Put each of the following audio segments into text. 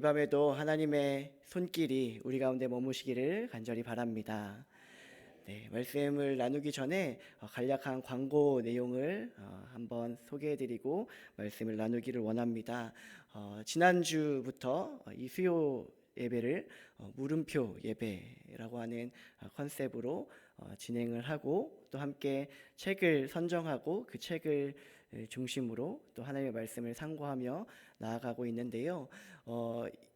이 밤에도 하나님의 손길이 우리 가운데 머무시기를 간절히 바랍니다. 네, 말씀을 나누기 전에 간략한 광고 내용을 한번 소개해드리고 말씀을 나누기를 원합니다. 지난주부터 이 수요 예배를 물음표 예배라고 하는 컨셉으로 진행을 하고 또 함께 책을 선정하고 그 책을 중심으로 또 하나님의 말씀을 상고하며 나아가고 있는데요.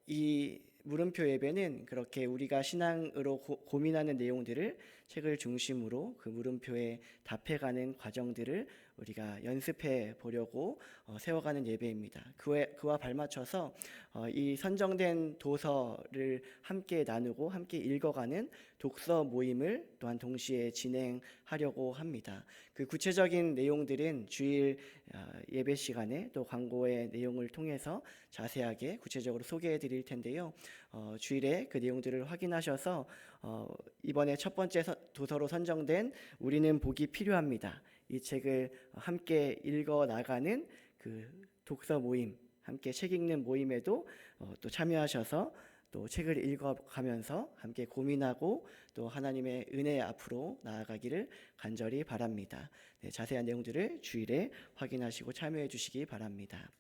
이 물음표 예배는 그렇게 우리가 신앙으로 고민하는 내용들을 책을 중심으로 그 물음표에 답해가는 과정들을 우리가 연습해 보려고 세워가는 예배입니다. 그와 발맞춰서 이 선정된 도서를 함께 나누고 함께 읽어가는 독서 모임을 또한 동시에 진행하려고 합니다. 그 구체적인 내용들은 주일 예배 시간에 또 광고의 내용을 통해서 자세하게 구체적으로 소개해 드릴 텐데요. 주일에 그 내용들을 확인하셔서 이번에 첫 번째 도서로 선정된 우리는 복이 필요합니다. 이 책을 함께 읽어 나가는 그 독서 모임, 함께 책 읽는 모임에도 또 참여하셔서 또 책을 읽어가면서 함께 고민하고 또 하나님의 은혜 앞으로 나아가기를 간절히 바랍니다. 네, 자세한 내용들을 주일에 확인하시고 참여해 주시기 바랍니다.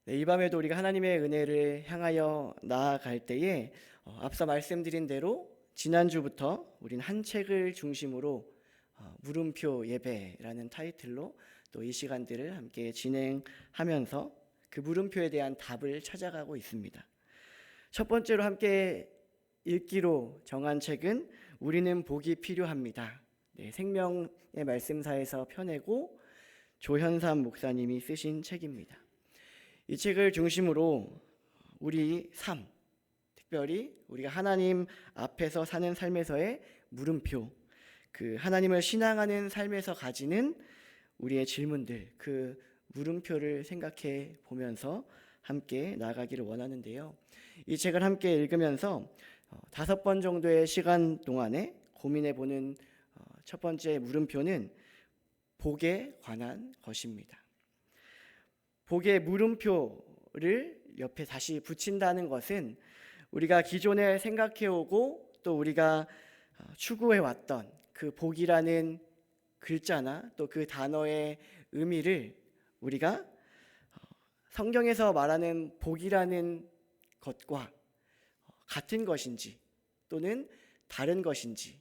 네, 이 밤에도 우리가 하나님의 은혜를 향하여 나아갈 때에 앞서 말씀드린 대로 지난주부터 우리는 한 책을 중심으로 물음표 예배라는 타이틀로 또 이 시간들을 함께 진행하면서 그 물음표에 대한 답을 찾아가고 있습니다. 첫 번째로 함께 읽기로 정한 책은 우리는 복이 필요합니다. 네, 생명의 말씀사에서 펴내고 조현삼 목사님이 쓰신 책입니다. 이 책을 중심으로 우리 삶, 특별히 우리가 하나님 앞에서 사는 삶에서의 물음표, 그 하나님을 신앙하는 삶에서 가지는 우리의 질문들, 그 물음표를 생각해 보면서 함께 나아가기를 원하는데요. 이 책을 함께 읽으면서 5번 정도의 시간 동안에 고민해 보는 첫 번째 물음표는 복에 관한 것입니다. 복의 물음표를 옆에 다시 붙인다는 것은 우리가 기존에 생각해오고 또 우리가 추구해왔던 그 복이라는 글자나 또 그 단어의 의미를 우리가 성경에서 말하는 복이라는 것과 같은 것인지 또는 다른 것인지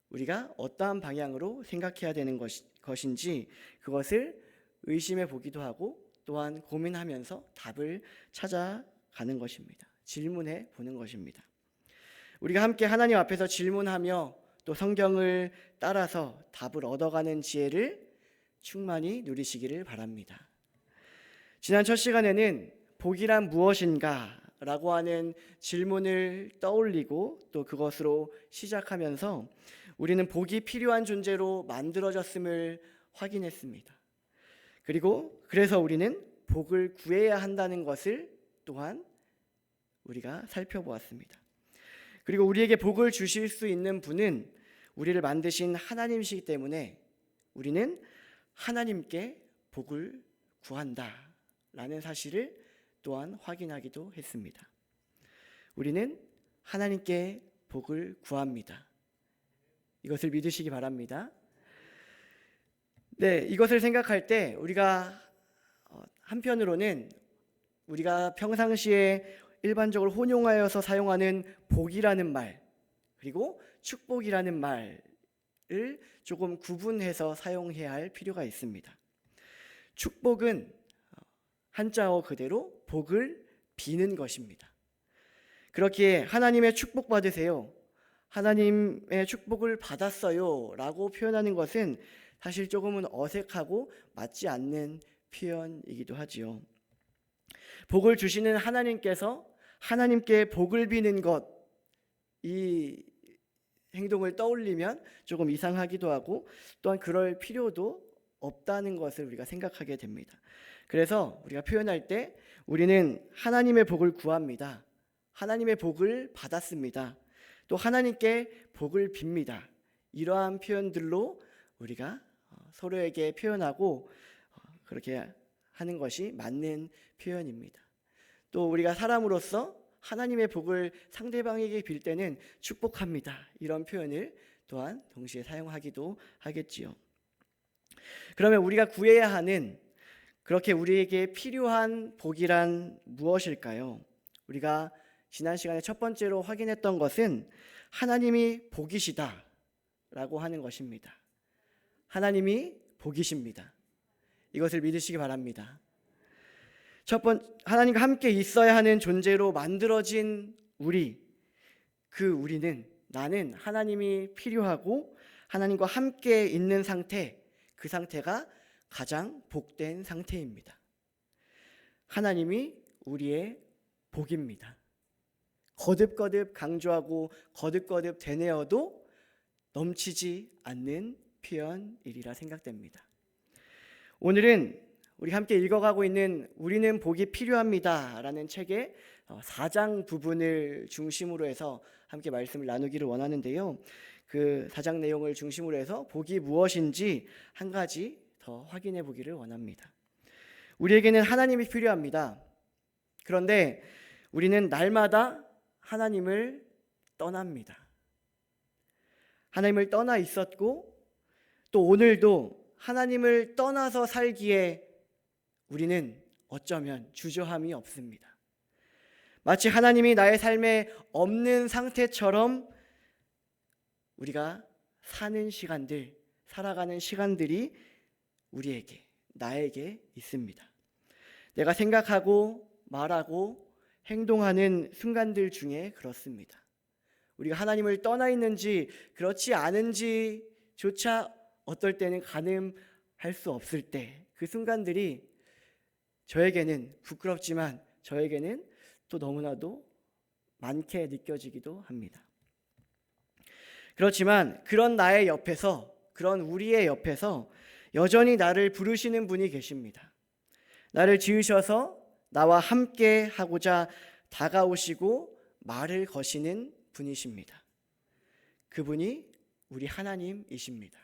우리가 어떠한 방향으로 생각해야 되는 것인지 그것을 의심해 보기도 하고 또한 고민하면서 답을 찾아가는 것입니다. 질문해 보는 것입니다. 우리가 함께 하나님 앞에서 질문하며 또 성경을 따라서 답을 얻어가는 지혜를 충만히 누리시기를 바랍니다. 지난 첫 시간에는 복이란 무엇인가 라고 하는 질문을 떠올리고 또 그것으로 시작하면서 우리는 복이 필요한 존재로 만들어졌음을 확인했습니다. 그래서 우리는 복을 구해야 한다는 것을 또한 우리가 살펴보았습니다. 그리고 우리에게 복을 주실 수 있는 분은 우리를 만드신 하나님이시기 때문에 우리는 하나님께 복을 구한다라는 사실을 또한 확인하기도 했습니다. 우리는 하나님께 복을 구합니다. 이것을 믿으시기 바랍니다. 네, 이것을 생각할 때 우리가 한편으로는 우리가 평상시에 일반적으로 혼용하여서 사용하는 복이라는 말 그리고 축복이라는 말을 조금 구분해서 사용해야 할 필요가 있습니다. 축복은 한자어 그대로 복을 비는 것입니다. 그렇기에 하나님의 축복 받으세요, 하나님의 축복을 받았어요 라고 표현하는 것은 사실 조금은 어색하고 맞지 않는 표현이기도 하지요. 복을 주시는 하나님께서 하나님께 복을 비는 것, 이 행동을 떠올리면 조금 이상하기도 하고 또한 그럴 필요도 없다는 것을 우리가 생각하게 됩니다. 그래서 우리가 표현할 때 우리는 하나님의 복을 구합니다. 하나님의 복을 받았습니다. 또 하나님께 복을 빕니다. 이러한 표현들로 우리가 서로에게 표현하고 그렇게 하는 것이 맞는 표현입니다. 또 우리가 사람으로서 하나님의 복을 상대방에게 빌 때는 축복합니다. 이런 표현을 또한 동시에 사용하기도 하겠지요. 그러면 우리가 구해야 하는, 그렇게 우리에게 필요한 복이란 무엇일까요? 우리가 지난 시간에 첫 번째로 확인했던 것은 하나님이 복이시다 라고 하는 것입니다. 하나님이 복이십니다. 이것을 믿으시기 바랍니다. 하나님과 함께 있어야 하는 존재로 만들어진 우리는, 나는 하나님이 필요하고 하나님과 함께 있는 상태, 그 상태가 가장 복된 상태입니다. 하나님이 우리의 복입니다. 거듭거듭 강조하고 거듭거듭 되뇌어도 넘치지 않는 표현이라 생각됩니다. 오늘은 우리 함께 읽어가고 있는 우리는 복이 필요합니다 라는 책의 4장 부분을 중심으로 해서 함께 말씀을 나누기를 원하는데요. 그 4장 내용을 중심으로 해서 복이 무엇인지 한 가지 더 확인해 보기를 원합니다. 우리에게는 하나님이 필요합니다. 그런데 우리는 날마다 하나님을 떠납니다. 하나님을 떠나 있었고 또 오늘도 하나님을 떠나서 살기에 우리는 어쩌면 주저함이 없습니다. 마치 하나님이 나의 삶에 없는 상태처럼 우리가 살아가는 시간들이 나에게 있습니다. 내가 생각하고 말하고 행동하는 순간들 중에 그렇습니다. 우리가 하나님을 떠나 있는지 그렇지 않은지조차 어떨 때는 가늠할 수 없을 때, 그 순간들이 저에게는 부끄럽지만 저에게는 또 너무나도 많게 느껴지기도 합니다. 그렇지만 그런 우리의 옆에서 여전히 나를 부르시는 분이 계십니다. 나를 지으셔서 나와 함께 하고자 다가오시고 말을 거시는 분이십니다. 그분이 우리 하나님이십니다.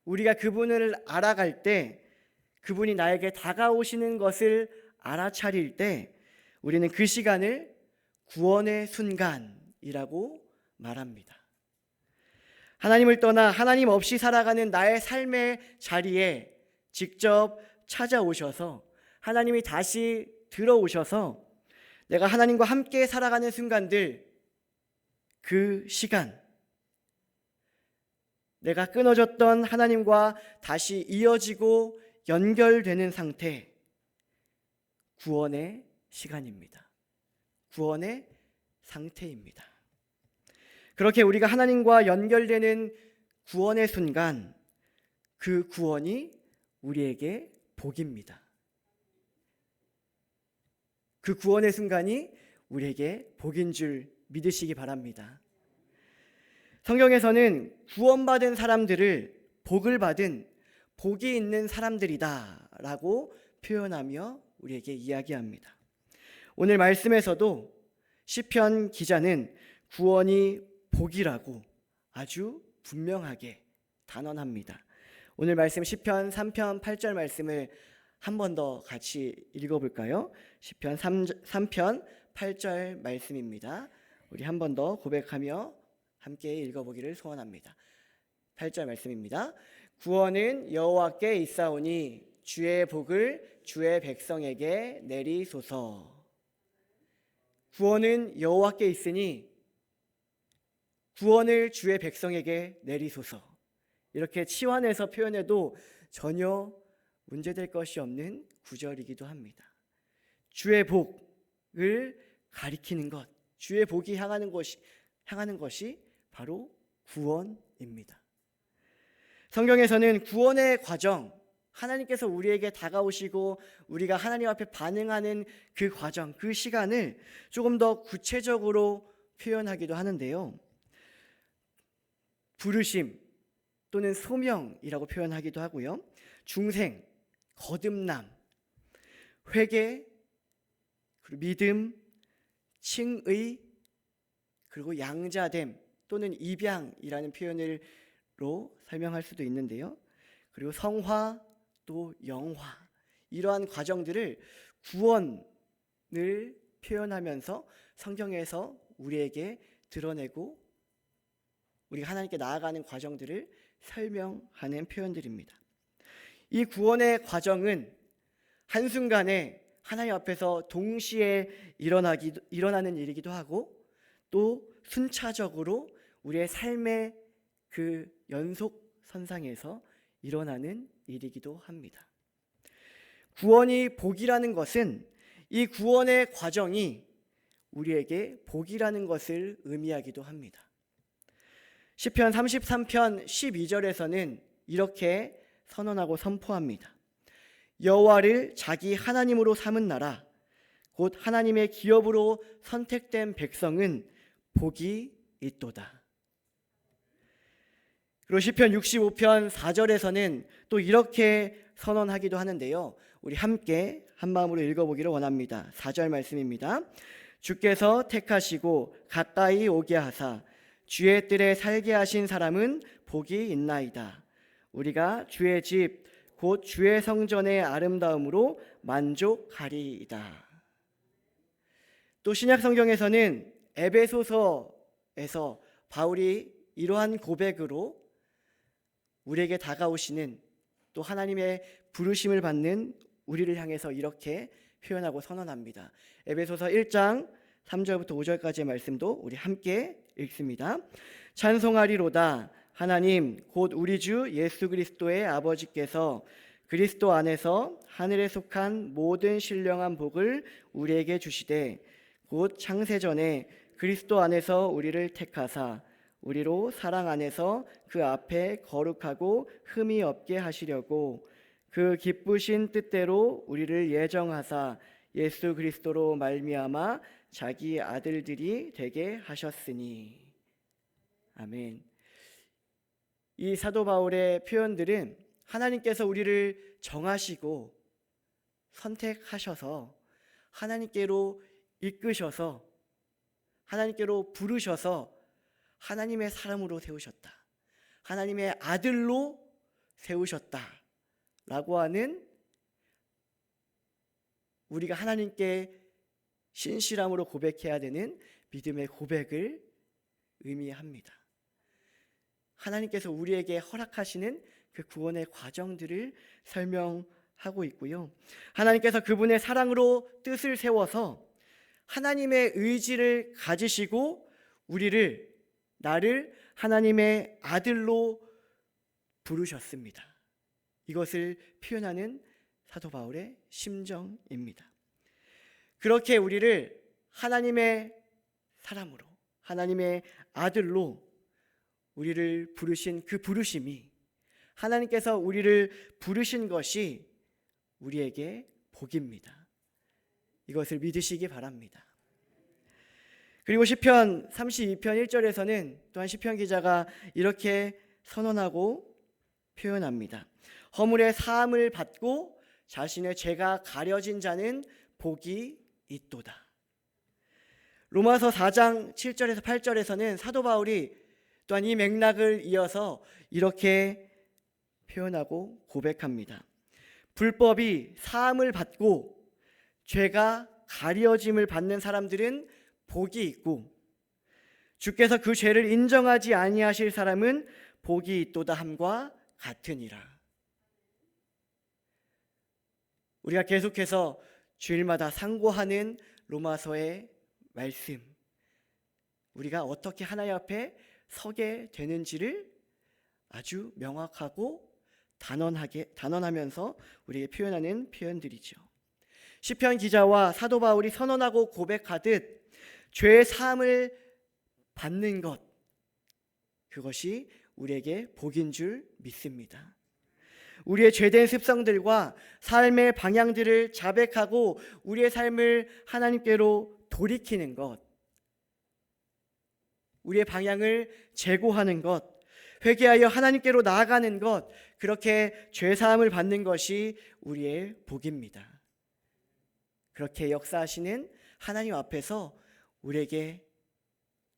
우리가 그분을 알아갈 때, 그분이 나에게 다가오시는 것을 알아차릴 때 우리는 그 시간을 구원의 순간이라고 말합니다. 하나님을 떠나 하나님 없이 살아가는 나의 삶의 자리에 직접 찾아오셔서 하나님이 다시 들어오셔서 내가 하나님과 함께 살아가는 순간들, 그 시간, 내가 끊어졌던 하나님과 다시 이어지고 연결되는 상태, 구원의 시간입니다. 구원의 상태입니다. 그렇게 우리가 하나님과 연결되는 구원의 순간, 그 구원이 우리에게 복입니다. 그 구원의 순간이 우리에게 복인 줄 믿으시기 바랍니다. 성경에서는 구원받은 사람들을 복을 받은 복이 있는 사람들이다 라고 표현하며 우리에게 이야기합니다. 오늘 말씀에서도 시편 기자는 구원이 복이라고 아주 분명하게 단언합니다. 오늘 말씀 시편 3편 8절 말씀을 한 번 더 같이 읽어볼까요? 시편 3편 8절 말씀입니다. 우리 한 번 더 고백하며 함께 읽어보기를 소원합니다. 8절 말씀입니다. 구원은 여호와께 있사오니 주의 복을 주의 백성에게 내리소서. 구원은 여호와께 있으니 구원을 주의 백성에게 내리소서. 이렇게 치환해서 표현해도 전혀 문제될 것이 없는 구절이기도 합니다. 주의 복을 가리키는 것, 주의 복이 향하는 것이 바로 구원입니다. 성경에서는 구원의 과정, 하나님께서 우리에게 다가오시고 우리가 하나님 앞에 반응하는 그 과정, 그 시간을 조금 더 구체적으로 표현하기도 하는데요. 부르심 또는 소명이라고 표현하기도 하고요. 중생, 거듭남, 회개, 그리고 믿음, 칭의, 그리고 양자됨 또는 입양이라는 표현으로 설명할 수도 있는데요. 그리고 성화 또 영화, 이러한 과정들을 구원을 표현하면서 성경에서 우리에게 드러내고 우리가 하나님께 나아가는 과정들을 설명하는 표현들입니다. 이 구원의 과정은 한순간에 하나님 앞에서 동시에 일어나는 일이기도 하고 또 순차적으로 우리의 삶의 그 연속선상에서 일어나는 일이기도 합니다. 구원이 복이라는 것은 이 구원의 과정이 우리에게 복이라는 것을 의미하기도 합니다. 시편 33편 12절에서는 이렇게 선언하고 선포합니다. 여호와를 자기 하나님으로 삼은 나라 곧 하나님의 기업으로 선택된 백성은 복이 있도다. 그리고 시편 65편 4절에서는 또 이렇게 선언하기도 하는데요. 우리 함께 한 마음으로 읽어보기를 원합니다. 4절 말씀입니다. 주께서 택하시고 가까이 오게 하사 주의 뜰에 살게 하신 사람은 복이 있나이다. 우리가 주의 집 곧 주의 성전의 아름다움으로 만족하리이다. 또 신약 성경에서는 에베소서에서 바울이 이러한 고백으로 우리에게 다가오시는 또 하나님의 부르심을 받는 우리를 향해서 이렇게 표현하고 선언합니다. 에베소서 1장 3절부터 5절까지의 말씀도 우리 함께 읽습니다. 찬송하리로다. 하나님 곧 우리 주 예수 그리스도의 아버지께서 그리스도 안에서 하늘에 속한 모든 신령한 복을 우리에게 주시되 곧 창세전에 그리스도 안에서 우리를 택하사 우리로 사랑 안에서 그 앞에 거룩하고 흠이 없게 하시려고 그 기쁘신 뜻대로 우리를 예정하사 예수 그리스도로 말미암아 자기 아들들이 되게 하셨으니. 아멘. 이 사도 바울의 표현들은 하나님께서 우리를 정하시고 선택하셔서 하나님께로 이끄셔서 하나님께로 부르셔서 하나님의 사람으로 세우셨다. 하나님의 아들로 세우셨다. 라고 하는 우리가 하나님께 신실함으로 고백해야 되는 믿음의 고백을 의미합니다. 하나님께서 우리에게 허락하시는 그 구원의 과정들을 설명하고 있고요. 하나님께서 그분의 사랑으로 뜻을 세워서 하나님의 의지를 가지시고 나를 하나님의 아들로 부르셨습니다. 이것을 표현하는 사도 바울의 심정입니다. 그렇게 우리를 하나님의 사람으로, 하나님의 아들로 우리를 부르신 그 부르심이, 하나님께서 우리를 부르신 것이 우리에게 복입니다. 이것을 믿으시기 바랍니다. 그리고 시편 32편 1절에서는 또한 시편 기자가 이렇게 선언하고 표현합니다. 허물의 사함을 받고 자신의 죄가 가려진 자는 복이 있도다. 로마서 4장 7절에서 8절에서는 사도 바울이 또한 이 맥락을 이어서 이렇게 표현하고 고백합니다. 불법이 사함을 받고 죄가 가려짐을 받는 사람들은 복이 있고 주께서 그 죄를 인정하지 아니하실 사람은 복이 있도다 함과 같으니라. 우리가 계속해서 주일마다 상고하는 로마서의 말씀, 우리가 어떻게 하나님 앞에 서게 되는지를 아주 명확하고 단언하면서 우리에게 표현하는 표현들이죠. 시편 기자와 사도 바울이 선언하고 고백하듯 죄의 사함을 받는 것, 그것이 우리에게 복인 줄 믿습니다. 우리의 죄된 습성들과 삶의 방향들을 자백하고 우리의 삶을 하나님께로 돌이키는 것, 우리의 방향을 재고하는 것, 회개하여 하나님께로 나아가는 것, 그렇게 죄사함을 받는 것이 우리의 복입니다. 그렇게 역사하시는 하나님 앞에서 우리에게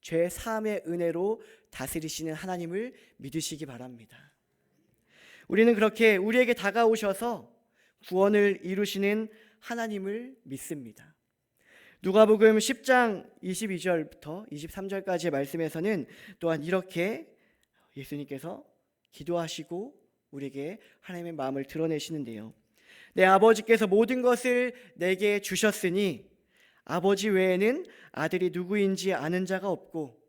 죄사함의 은혜로 다스리시는 하나님을 믿으시기 바랍니다. 우리는 그렇게 우리에게 다가오셔서 구원을 이루시는 하나님을 믿습니다. 누가복음 10장 22절부터 23절까지의 말씀에서는 또한 이렇게 예수님께서 기도하시고 우리에게 하나님의 마음을 드러내시는데요. 내 아버지께서 모든 것을 내게 주셨으니 아버지 외에는 아들이 누구인지 아는 자가 없고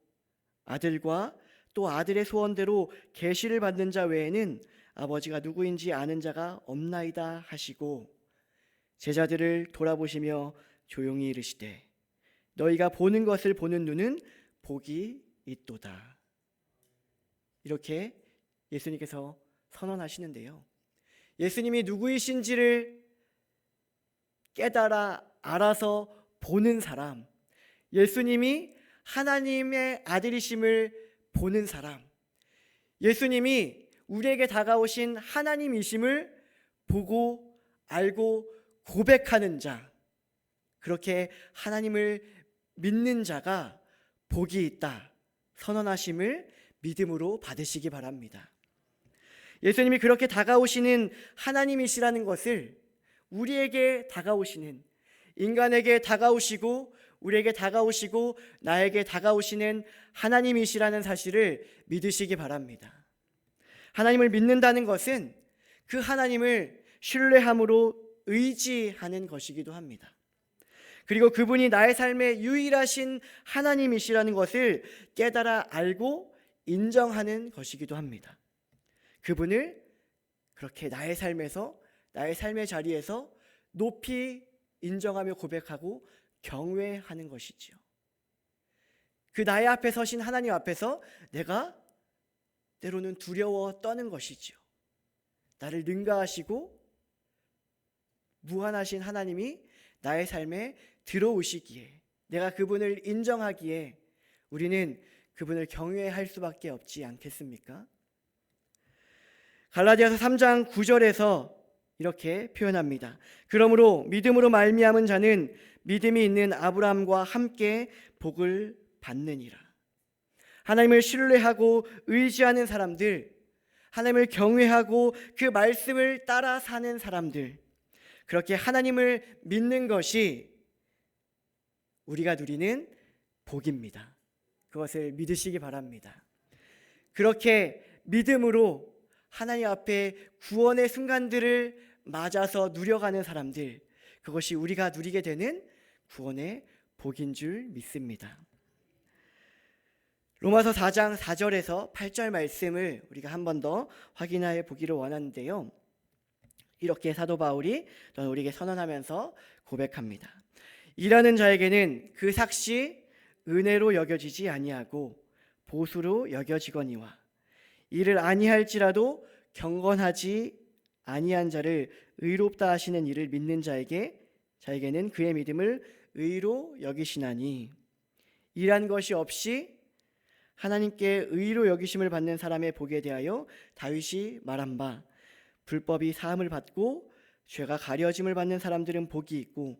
아들과 또 아들의 소원대로 계시를 받는 자 외에는 아버지가 누구인지 아는 자가 없나이다 하시고 제자들을 돌아보시며 조용히 이르시되 너희가 보는 것을 보는 눈은 복이 있도다. 이렇게 예수님께서 선언하시는데요. 예수님이 누구이신지를 깨달아 알아서 보는 사람, 예수님이 하나님의 아들이심을 보는 사람, 예수님이 우리에게 다가오신 하나님이심을 보고 알고 고백하는 자, 그렇게 하나님을 믿는 자가 복이 있다 선언하심을 믿음으로 받으시기 바랍니다. 예수님이 그렇게 다가오시는 하나님이시라는 것을 우리에게 다가오시는, 인간에게 다가오시고 우리에게 다가오시고 나에게 다가오시는 하나님이시라는 사실을 믿으시기 바랍니다. 하나님을 믿는다는 것은 그 하나님을 신뢰함으로 의지하는 것이기도 합니다. 그리고 그분이 나의 삶의 유일하신 하나님이시라는 것을 깨달아 알고 인정하는 것이기도 합니다. 그분을 그렇게 나의 삶에서, 나의 삶의 자리에서 높이 인정하며 고백하고 경외하는 것이지요. 그 나의 앞에 서신 하나님 앞에서 내가 때로는 두려워 떠는 것이지요. 나를 능가하시고 무한하신 하나님이 나의 삶에 들어오시기에, 내가 그분을 인정하기에 우리는 그분을 경외할 수밖에 없지 않겠습니까? 갈라디아서 3장 9절에서 이렇게 표현합니다. 그러므로 믿음으로 말미암은 자는 믿음이 있는 아브라함과 함께 복을 받느니라. 하나님을 신뢰하고 의지하는 사람들, 하나님을 경외하고 그 말씀을 따라 사는 사람들, 그렇게 하나님을 믿는 것이 우리가 누리는 복입니다. 그것을 믿으시기 바랍니다. 그렇게 믿음으로 하나님 앞에 구원의 순간들을 맞아서 누려가는 사람들, 그것이 우리가 누리게 되는 구원의 복인 줄 믿습니다. 로마서 4장 4절에서 8절 말씀을 우리가 한 번 더 확인해 보기를 원하는데요. 이렇게 사도 바울이 우리에게 선언하면서 고백합니다. 일하는 자에게는 그 삭시 은혜로 여겨지지 아니하고 보수로 여겨지거니와 이를 아니할지라도 경건하지 아니한 자를 의롭다 하시는 이를 믿는 자에게는 그의 믿음을 의로 여기시나니 일한 것이 없이 하나님께 의로 여기심을 받는 사람의 복에 대하여 다윗이 말한 바 불법이 사함을 받고 죄가 가려짐을 받는 사람들은 복이 있고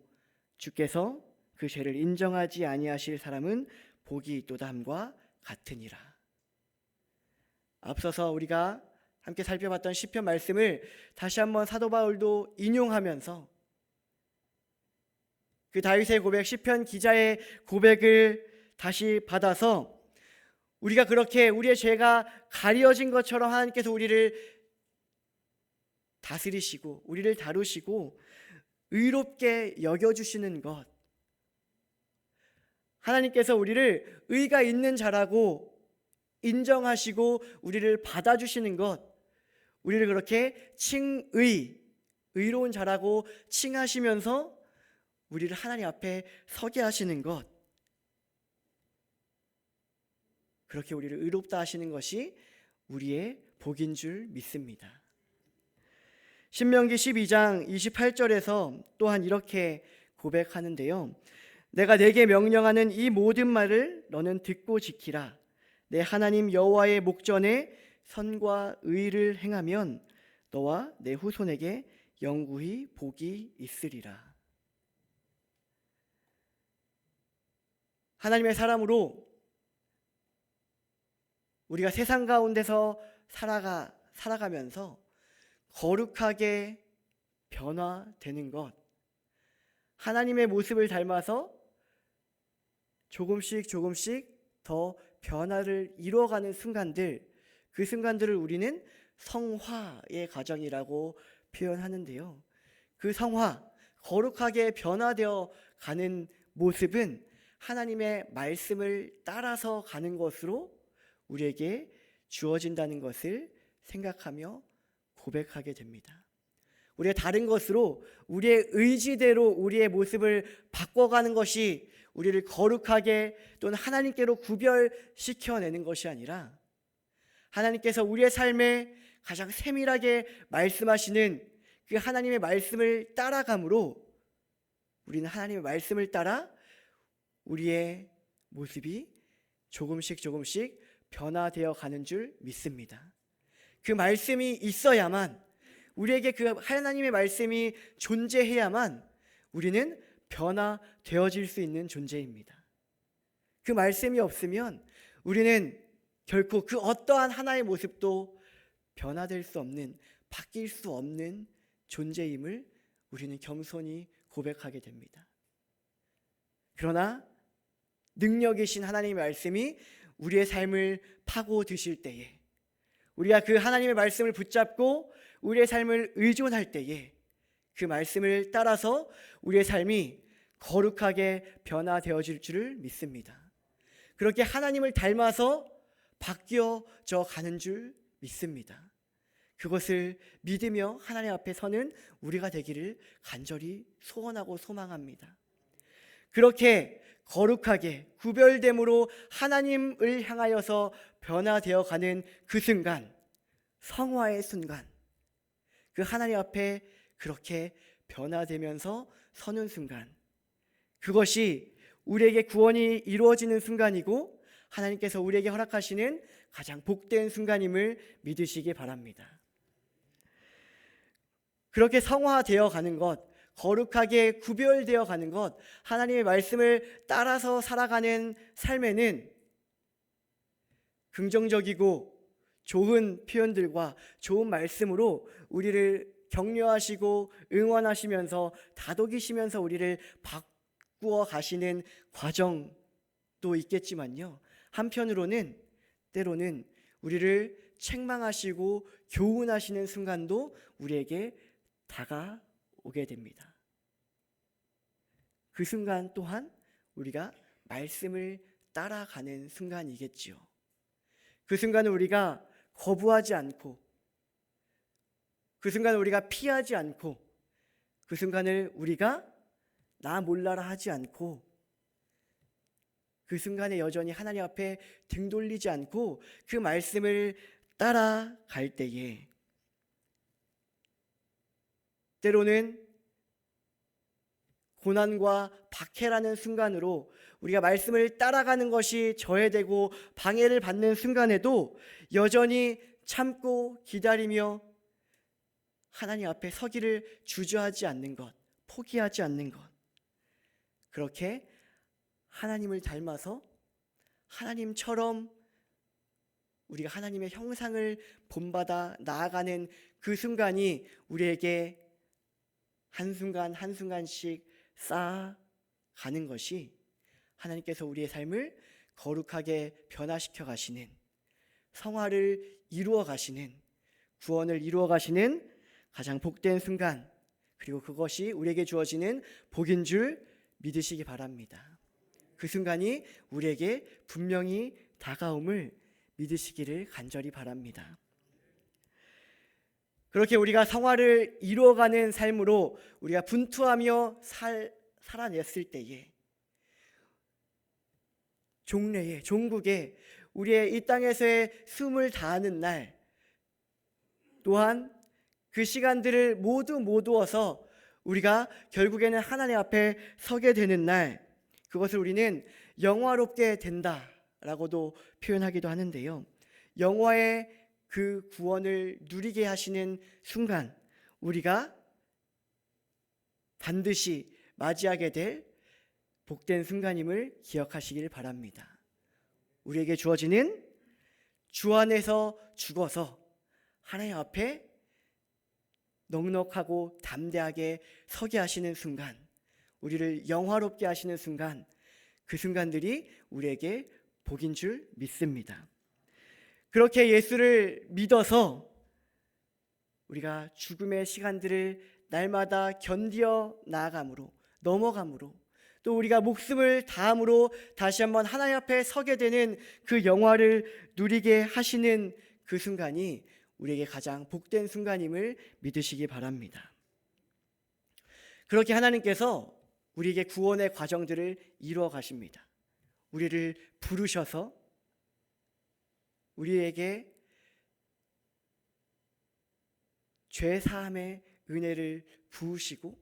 주께서 그 죄를 인정하지 아니하실 사람은 복이 있도다 함과 같으니라. 앞서서 우리가 함께 살펴봤던 시편 말씀을 다시 한번 사도 바울도 인용하면서 그 다윗의 고백, 시편 기자의 고백을 다시 받아서 우리가 그렇게 우리의 죄가 가려진 것처럼 하나님께서 우리를 다스리시고 우리를 다루시고 의롭게 여겨주시는 것, 하나님께서 우리를 의가 있는 자라고 인정하시고 우리를 받아주시는 것, 우리를 그렇게 의로운 자라고 칭하시면서 우리를 하나님 앞에 서게 하시는 것, 그렇게 우리를 의롭다 하시는 것이 우리의 복인 줄 믿습니다. 신명기 12장 28절에서 또한 이렇게 고백하는데요. 내가 내게 명령하는 이 모든 말을 너는 듣고 지키라. 내 하나님 여호와의 목전에 선과 의를 행하면 너와 내 후손에게 영구히 복이 있으리라. 하나님의 사람으로 우리가 세상 가운데서 살아가면서 거룩하게 변화되는 것, 하나님의 모습을 닮아서 조금씩 더 변화를 이루어가는 순간들, 그 순간들을 우리는 성화의 과정이라고 표현하는데요. 그 성화, 거룩하게 변화되어 가는 모습은 하나님의 말씀을 따라서 가는 것으로 우리에게 주어진다는 것을 생각하며 고백하게 됩니다. 우리가 다른 것으로 우리의 의지대로 우리의 모습을 바꿔가는 것이 우리를 거룩하게 또는 하나님께로 구별시켜내는 것이 아니라 하나님께서 우리의 삶에 가장 세밀하게 말씀하시는 그 하나님의 말씀을 따라감으로 우리는 하나님의 말씀을 따라 우리의 모습이 조금씩 변화되어 가는 줄 믿습니다. 그 말씀이 있어야만, 우리에게 그 하나님의 말씀이 존재해야만 우리는 변화되어질 수 있는 존재입니다. 그 말씀이 없으면 우리는 결코 그 어떠한 하나의 모습도 변화될 수 없는, 바뀔 수 없는 존재임을 우리는 겸손히 고백하게 됩니다. 그러나 능력이신 하나님의 말씀이 우리의 삶을 파고드실 때에, 우리가 그 하나님의 말씀을 붙잡고 우리의 삶을 의존할 때에 그 말씀을 따라서 우리의 삶이 거룩하게 변화되어질 줄을 믿습니다. 그렇게 하나님을 닮아서 바뀌어져 가는 줄 믿습니다. 그것을 믿으며 하나님 앞에 서는 우리가 되기를 간절히 소원하고 소망합니다. 그렇게 거룩하게 구별됨으로 하나님을 향하여서 변화되어 가는 그 순간, 성화의 순간, 그 하나님 앞에 그렇게 변화되면서 서는 순간, 그것이 우리에게 구원이 이루어지는 순간이고 하나님께서 우리에게 허락하시는 가장 복된 순간임을 믿으시기 바랍니다. 그렇게 성화되어 가는 것, 거룩하게 구별되어 가는 것, 하나님의 말씀을 따라서 살아가는 삶에는 긍정적이고 좋은 표현들과 좋은 말씀으로 우리를 격려하시고 응원하시면서 다독이시면서 우리를 바꾸어 가시는 과정도 있겠지만요, 한편으로는 때로는 우리를 책망하시고 교훈하시는 순간도 우리에게 다가오게 됩니다. 그 순간 또한 우리가 말씀을 따라가는 순간이겠지요. 그 순간을 우리가 거부하지 않고, 그 순간을 우리가 피하지 않고, 그 순간을 우리가 나 몰라라 하지 않고, 그 순간에 여전히 하나님 앞에 등 돌리지 않고 그 말씀을 따라갈 때에 때로는 고난과 박해라는 순간으로 우리가 말씀을 따라가는 것이 저해되고 방해를 받는 순간에도 여전히 참고 기다리며 하나님 앞에 서기를 주저하지 않는 것, 포기하지 않는 것, 그렇게 하나님을 닮아서 하나님처럼 우리가 하나님의 형상을 본받아 나아가는 그 순간이 우리에게 한순간 한순간씩 쌓아가는 것이 하나님께서 우리의 삶을 거룩하게 변화시켜 가시는, 성화를 이루어 가시는, 구원을 이루어 가시는 가장 복된 순간, 그리고 그것이 우리에게 주어지는 복인 줄 믿으시기 바랍니다. 그 순간이 우리에게 분명히 다가옴을 믿으시기를 간절히 바랍니다. 그렇게 우리가 성화를 이루어가는 삶으로 우리가 분투하며 살아냈을 때에 종래에, 종국에 우리의 이 땅에서의 숨을 다하는 날, 또한 그 시간들을 모두 모두어서 우리가 결국에는 하나님 앞에 서게 되는 날, 그것을 우리는 영화롭게 된다라고도 표현하기도 하는데요. 영화의 그 구원을 누리게 하시는 순간 우리가 반드시 맞이하게 될 복된 순간임을 기억하시길 바랍니다. 우리에게 주어지는 주 안에서 죽어서 하나님 앞에 넉넉하고 담대하게 서게 하시는 순간, 우리를 영화롭게 하시는 순간, 그 순간들이 우리에게 복인 줄 믿습니다. 그렇게 예수를 믿어서 우리가 죽음의 시간들을 날마다 견디어 나아감으로, 넘어감으로, 또 우리가 목숨을 다함으로 다시 한번 하나님 앞에 서게 되는 그 영화를 누리게 하시는 그 순간이 우리에게 가장 복된 순간임을 믿으시기 바랍니다. 그렇게 하나님께서 우리에게 구원의 과정들을 이루어 가십니다. 우리를 부르셔서 우리에게 죄 사함의 은혜를 부으시고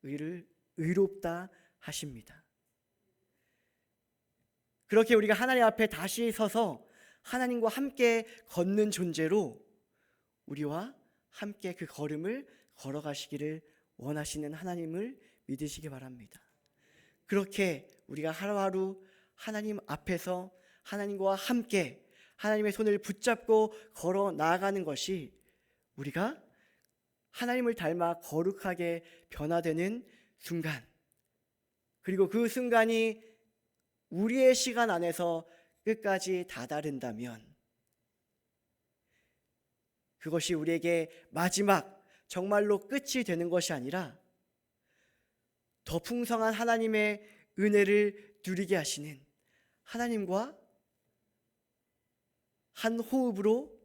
우리를 의롭다 하십니다. 그렇게 우리가 하나님 앞에 다시 서서 하나님과 함께 걷는 존재로 우리와 함께 그 걸음을 걸어가시기를 원하시는 하나님을 믿으시기 바랍니다. 그렇게 우리가 하루하루 하나님 앞에서 하나님과 함께 하나님의 손을 붙잡고 걸어 나아가는 것이 우리가 하나님을 닮아 거룩하게 변화되는 순간, 그리고 그 순간이 우리의 시간 안에서 끝까지 다다른다면 그것이 우리에게 마지막 정말로 끝이 되는 것이 아니라 더 풍성한 하나님의 은혜를 누리게 하시는, 하나님과 한 호흡으로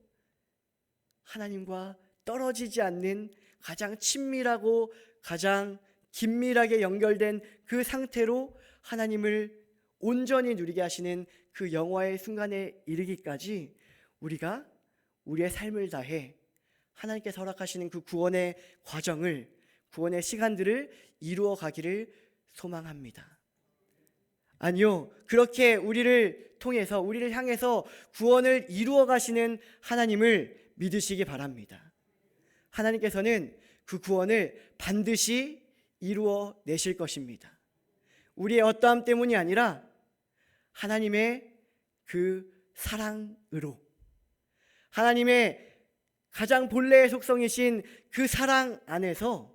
하나님과 떨어지지 않는 가장 친밀하고 가장 긴밀하게 연결된 그 상태로 하나님을 온전히 누리게 하시는 그 영화의 순간에 이르기까지 우리가 우리의 삶을 다해 하나님께서 허락하시는 그 구원의 과정을, 구원의 시간들을 이루어 가기를 소망합니다. 아니요, 그렇게 우리를 통해서, 우리를 향해서 구원을 이루어 가시는 하나님을 믿으시기 바랍니다. 하나님께서는 그 구원을 반드시 이루어 내실 것입니다. 우리의 어떠함 때문이 아니라 하나님의 그 사랑으로, 하나님의 가장 본래의 속성이신 그 사랑 안에서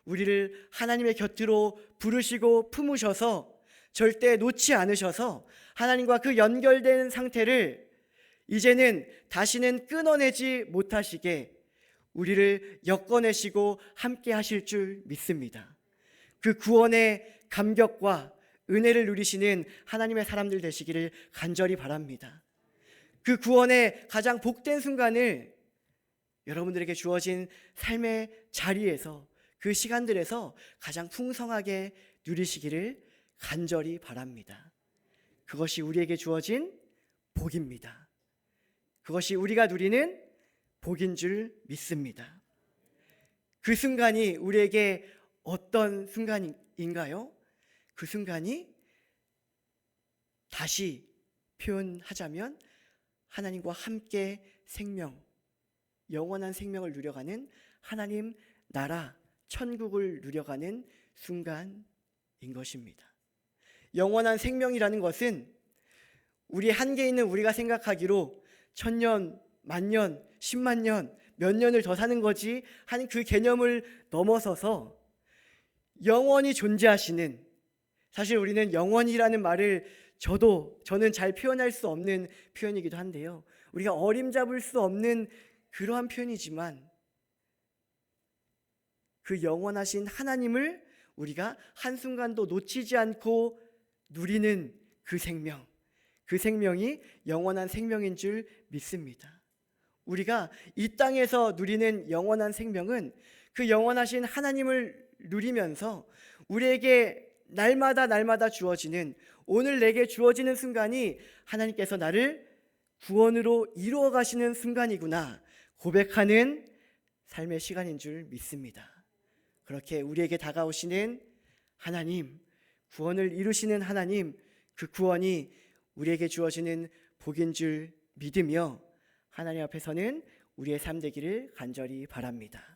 우리를 하나님의 곁으로 부르시고 품으셔서 절대 놓지 않으셔서 하나님과 그 연결된 상태를 이제는 다시는 끊어내지 못하시게 우리를 엮어내시고 함께 하실 줄 믿습니다. 그 구원의 감격과 은혜를 누리시는 하나님의 사람들 되시기를 간절히 바랍니다. 그 구원의 가장 복된 순간을 여러분들에게 주어진 삶의 자리에서, 그 시간들에서 가장 풍성하게 누리시기를 간절히 바랍니다. 그것이 우리에게 주어진 복입니다. 그것이 우리가 누리는 복인 줄 믿습니다. 그 순간이 우리에게 어떤 순간인가요? 그 순간이 다시 표현하자면 하나님과 함께 생명, 영원한 생명을 누려가는 하나님 나라, 천국을 누려가는 순간인 것입니다. 영원한 생명이라는 것은 우리 한계 있는 우리가 생각하기로 1000년, 만년, 10만 년, 몇 년을 더 사는 거지 하는 그 개념을 넘어서서 영원히 존재하시는, 사실 우리는 영원이라는 말을 저는 잘 표현할 수 없는 표현이기도 한데요, 우리가 어림잡을 수 없는 그러한 표현이지만 그 영원하신 하나님을 우리가 한순간도 놓치지 않고 누리는 그 생명, 그 생명이 영원한 생명인 줄 믿습니다. 우리가 이 땅에서 누리는 영원한 생명은 그 영원하신 하나님을 누리면서 우리에게 날마다 주어지는, 오늘 내게 주어지는 순간이 하나님께서 나를 구원으로 이루어 가시는 순간이구나 고백하는 삶의 시간인 줄 믿습니다. 그렇게 우리에게 다가오시는 하나님, 구원을 이루시는 하나님, 그 구원이 우리에게 주어지는 복인 줄 믿으며 하나님 앞에서는 우리의 삶 되기를 간절히 바랍니다.